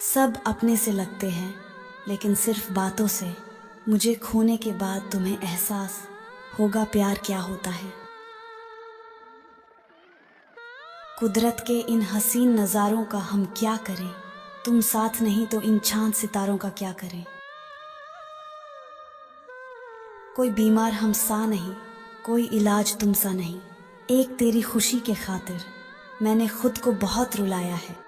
सब अपने से लगते हैं, लेकिन सिर्फ बातों से। मुझे खोने के बाद तुम्हें एहसास होगा प्यार क्या होता है। कुदरत के इन हसीन नज़ारों का हम क्या करें, तुम साथ नहीं तो इन चांद सितारों का क्या करें। कोई बीमार हम सा नहीं, कोई इलाज तुम सा नहीं। एक तेरी खुशी के खातिर मैंने खुद को बहुत रुलाया है।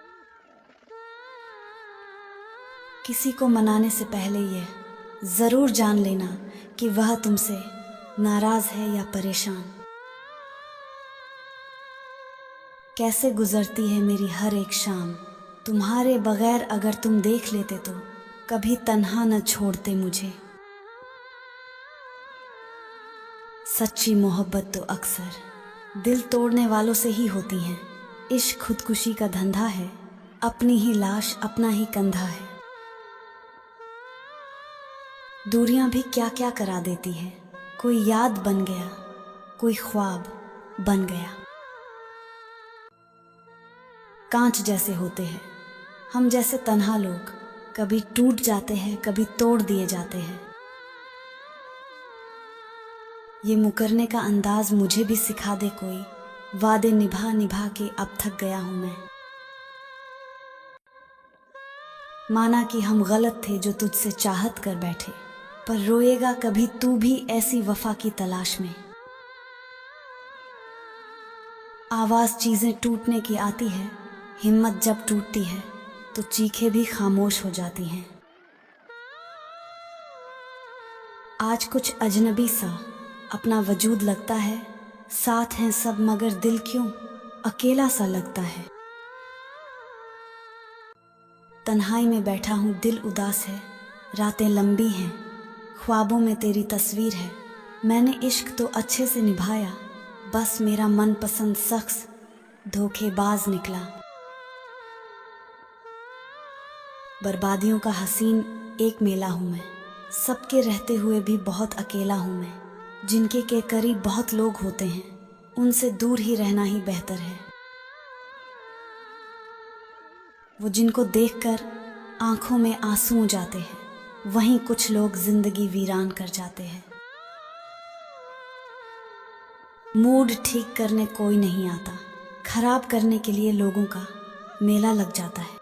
किसी को मनाने से पहले यह ज़रूर जान लेना कि वह तुमसे नाराज़ है या परेशान। कैसे गुजरती है मेरी हर एक शाम तुम्हारे बगैर, अगर तुम देख लेते तो कभी तन्हा न छोड़ते मुझे। सच्ची मोहब्बत तो अक्सर दिल तोड़ने वालों से ही होती है। इश्क खुदकुशी का धंधा है, अपनी ही लाश अपना ही कंधा है। दूरियां भी क्या क्या करा देती है, कोई याद बन गया, कोई ख्वाब बन गया। कांच जैसे होते हैं हम जैसे तन्हा लोग, कभी टूट जाते हैं कभी तोड़ दिए जाते हैं। ये मुकरने का अंदाज मुझे भी सिखा दे कोई, वादे निभा निभा के अब थक गया हूं मैं। माना कि हम गलत थे जो तुझसे चाहत कर बैठे, पर रोएगा कभी तू भी ऐसी वफा की तलाश में। आवाज चीजें टूटने की आती है, हिम्मत जब टूटती है तो चीखें भी खामोश हो जाती हैं। आज कुछ अजनबी सा अपना वजूद लगता है, साथ हैं सब मगर दिल क्यों अकेला सा लगता है। तन्हाई में बैठा हूँ दिल उदास है, रातें लंबी हैं, ख्वाबों में तेरी तस्वीर है। मैंने इश्क तो अच्छे से निभाया, बस मेरा मनपसंद शख्स धोखेबाज निकला। बर्बादियों का हसीन एक मेला हूँ मैं, सबके रहते हुए भी बहुत अकेला हूँ मैं। जिनके के करीब बहुत लोग होते हैं, उनसे दूर ही रहना ही बेहतर है। वो जिनको देखकर आंखों में आंसू जाते हैं, वहीं कुछ लोग जिंदगी वीरान कर जाते हैं। मूड ठीक करने कोई नहीं आता, खराब करने के लिए लोगों का मेला लग जाता है।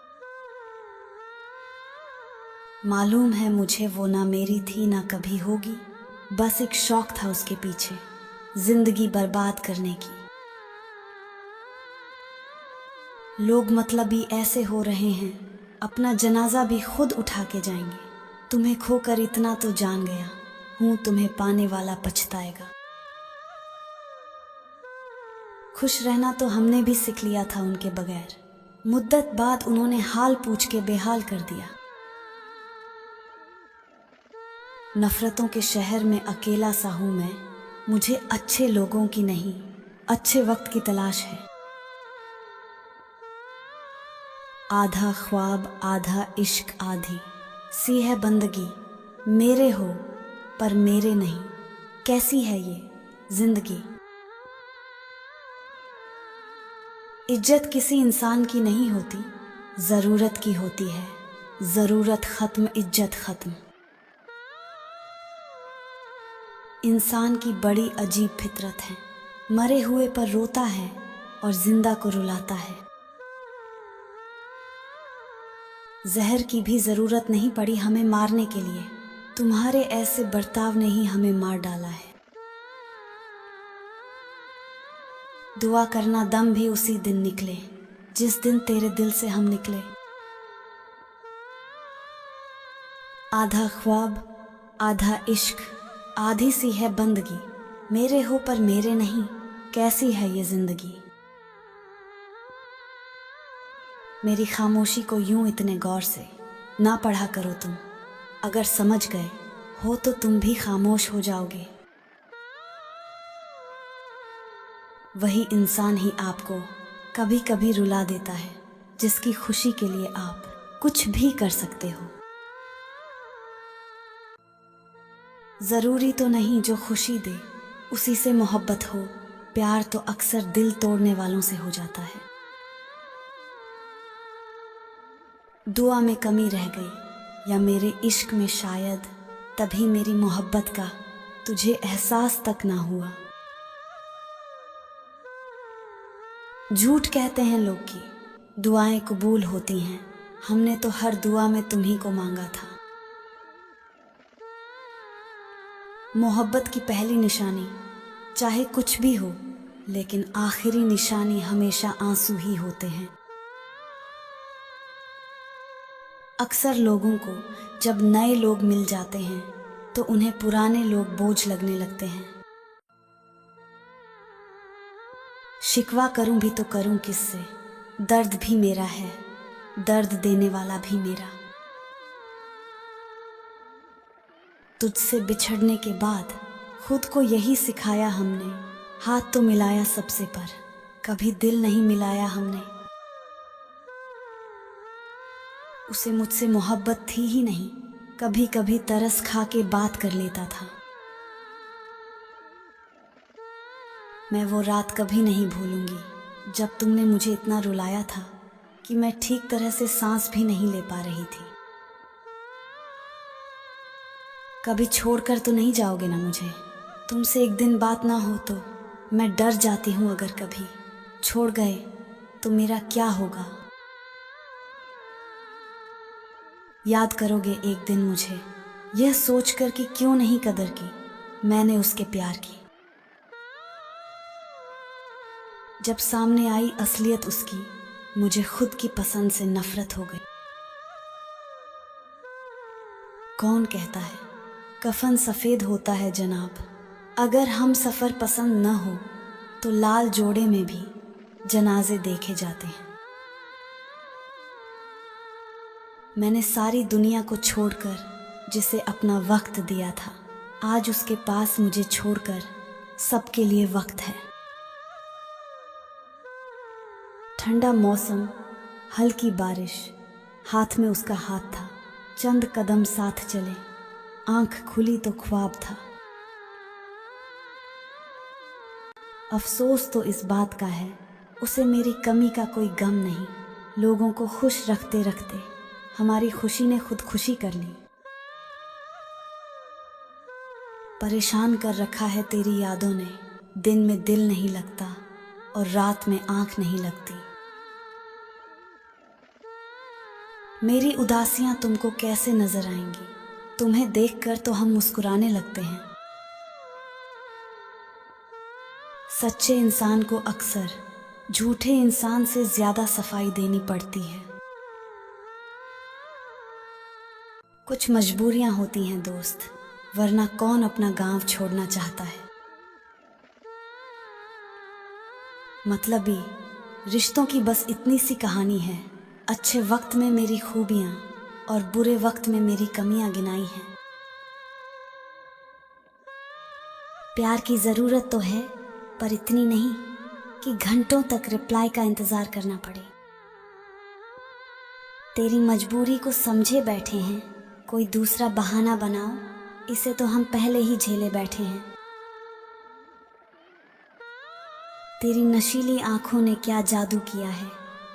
मालूम है मुझे वो ना मेरी थी ना कभी होगी, बस एक शौक था उसके पीछे जिंदगी बर्बाद करने की। लोग मतलबी ऐसे हो रहे हैं, अपना जनाजा भी खुद उठा के जाएंगे। तुम्हें खोकर इतना तो जान गया हूँ, तुम्हें पाने वाला पछताएगा। खुश रहना तो हमने भी सीख लिया था उनके बगैर, मुद्दत बाद उन्होंने हाल पूछ के बेहाल कर दिया। नफरतों के शहर में अकेला सा हूं मैं, मुझे अच्छे लोगों की नहीं अच्छे वक्त की तलाश है। आधा ख्वाब आधा इश्क आधी सी है बंदगी, मेरे हो पर मेरे नहीं, कैसी है ये जिंदगी। इज्जत किसी इंसान की नहीं होती, ज़रूरत की होती है। ज़रूरत ख़त्म इज्जत ख़त्म। इंसान की बड़ी अजीब फितरत है, मरे हुए पर रोता है और जिंदा को रुलाता है। जहर की भी ज़रूरत नहीं पड़ी हमें मारने के लिए, तुम्हारे ऐसे बर्ताव ने ही हमें मार डाला है। दुआ करना दम भी उसी दिन निकले जिस दिन तेरे दिल से हम निकले। आधा ख्वाब आधा इश्क आधी सी है बंदगी, मेरे हो पर मेरे नहीं, कैसी है ये जिंदगी। मेरी खामोशी को यूं इतने गौर से ना पढ़ा करो तुम, अगर समझ गए हो तो तुम भी खामोश हो जाओगे। वही इंसान ही आपको कभी कभी रुला देता है, जिसकी खुशी के लिए आप कुछ भी कर सकते हो। ज़रूरी तो नहीं जो खुशी दे उसी से मोहब्बत हो, प्यार तो अक्सर दिल तोड़ने वालों से हो जाता है। दुआ में कमी रह गई या मेरे इश्क में शायद, तभी मेरी मोहब्बत का तुझे एहसास तक ना हुआ। झूठ कहते हैं लोग कि दुआएं कबूल होती हैं, हमने तो हर दुआ में तुम्ही को मांगा था। मोहब्बत की पहली निशानी चाहे कुछ भी हो, लेकिन आखिरी निशानी हमेशा आंसू ही होते हैं। अक्सर लोगों को जब नए लोग मिल जाते हैं तो उन्हें पुराने लोग बोझ लगने लगते हैं। शिकवा करूं भी तो करूं किससे, दर्द भी मेरा है, दर्द देने वाला भी मेरा। तुझसे बिछड़ने के बाद खुद को यही सिखाया हमने, हाथ तो मिलाया सबसे पर कभी दिल नहीं मिलाया हमने। उसे मुझसे मोहब्बत थी ही नहीं, कभी कभी तरस खा के बात कर लेता था। मैं वो रात कभी नहीं भूलूंगी जब तुमने मुझे इतना रुलाया था कि मैं ठीक तरह से सांस भी नहीं ले पा रही थी। कभी छोड़कर तो नहीं जाओगे ना मुझे, तुमसे एक दिन बात ना हो तो मैं डर जाती हूँ। अगर कभी छोड़ गए तो मेरा क्या होगा। याद करोगे एक दिन मुझे, यह सोचकर कि क्यों नहीं कदर की मैंने उसके प्यार की। जब सामने आई असलियत उसकी, मुझे खुद की पसंद से नफरत हो गई। कौन कहता है कफन सफ़ेद होता है जनाब, अगर हम सफ़र पसंद न हो तो लाल जोड़े में भी जनाजे देखे जाते हैं। मैंने सारी दुनिया को छोड़कर जिसे अपना वक्त दिया था, आज उसके पास मुझे छोड़कर सबके लिए वक्त है। ठंडा मौसम, हल्की बारिश, हाथ में उसका हाथ था, चंद कदम साथ चले, आंख खुली तो ख्वाब था। अफसोस तो इस बात का है उसे मेरी कमी का कोई गम नहीं। लोगों को खुश रखते रखते हमारी खुशी ने खुदकुशी कर ली। परेशान कर रखा है तेरी यादों ने, दिन में दिल नहीं लगता और रात में आंख नहीं लगती। मेरी उदासियां तुमको कैसे नजर आएंगी, तुम्हें देखकर तो हम मुस्कुराने लगते हैं। सच्चे इंसान को अक्सर झूठे इंसान से ज्यादा सफाई देनी पड़ती है। कुछ मजबूरियां होती हैं दोस्त, वरना कौन अपना गांव छोड़ना चाहता है। मतलबी रिश्तों की बस इतनी सी कहानी है, अच्छे वक्त में मेरी खूबियां और बुरे वक्त में मेरी कमियां गिनाई हैं। प्यार की ज़रूरत तो है, पर इतनी नहीं कि घंटों तक रिप्लाई का इंतज़ार करना पड़े। तेरी मजबूरी को समझे बैठे हैं, कोई दूसरा बहाना बनाओ, इसे तो हम पहले ही झेले बैठे हैं। तेरी नशीली आंखों ने क्या जादू किया है,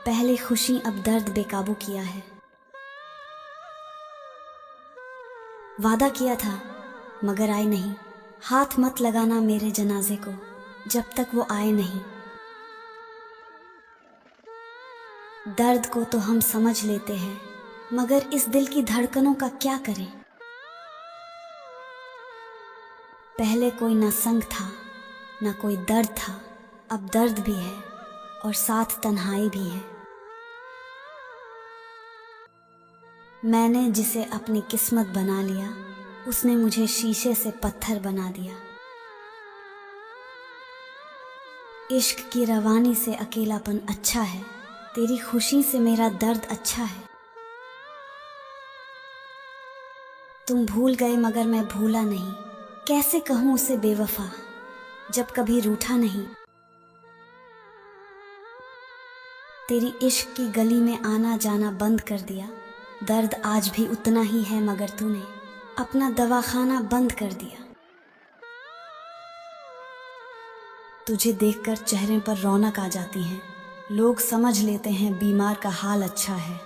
पहले खुशी अब दर्द बेकाबू किया है। वादा किया था मगर आए नहीं, हाथ मत लगाना मेरे जनाजे को जब तक वो आए नहीं। दर्द को तो हम समझ लेते हैं, मगर इस दिल की धड़कनों का क्या करें। पहले कोई ना संग था ना कोई दर्द था, अब दर्द भी है और साथ तन्हाई भी है। मैंने जिसे अपनी किस्मत बना लिया, उसने मुझे शीशे से पत्थर बना दिया। इश्क की रवानी से अकेलापन अच्छा है, तेरी खुशी से मेरा दर्द अच्छा है। तुम भूल गए मगर मैं भूला नहीं, कैसे कहूँ उसे बेवफा जब कभी रूठा नहीं। तेरी इश्क की गली में आना जाना बंद कर दिया, दर्द आज भी उतना ही है मगर तूने अपना दवाखाना बंद कर दिया। तुझे देखकर चेहरे पर रौनक आ जाती है, लोग समझ लेते हैं बीमार का हाल अच्छा है।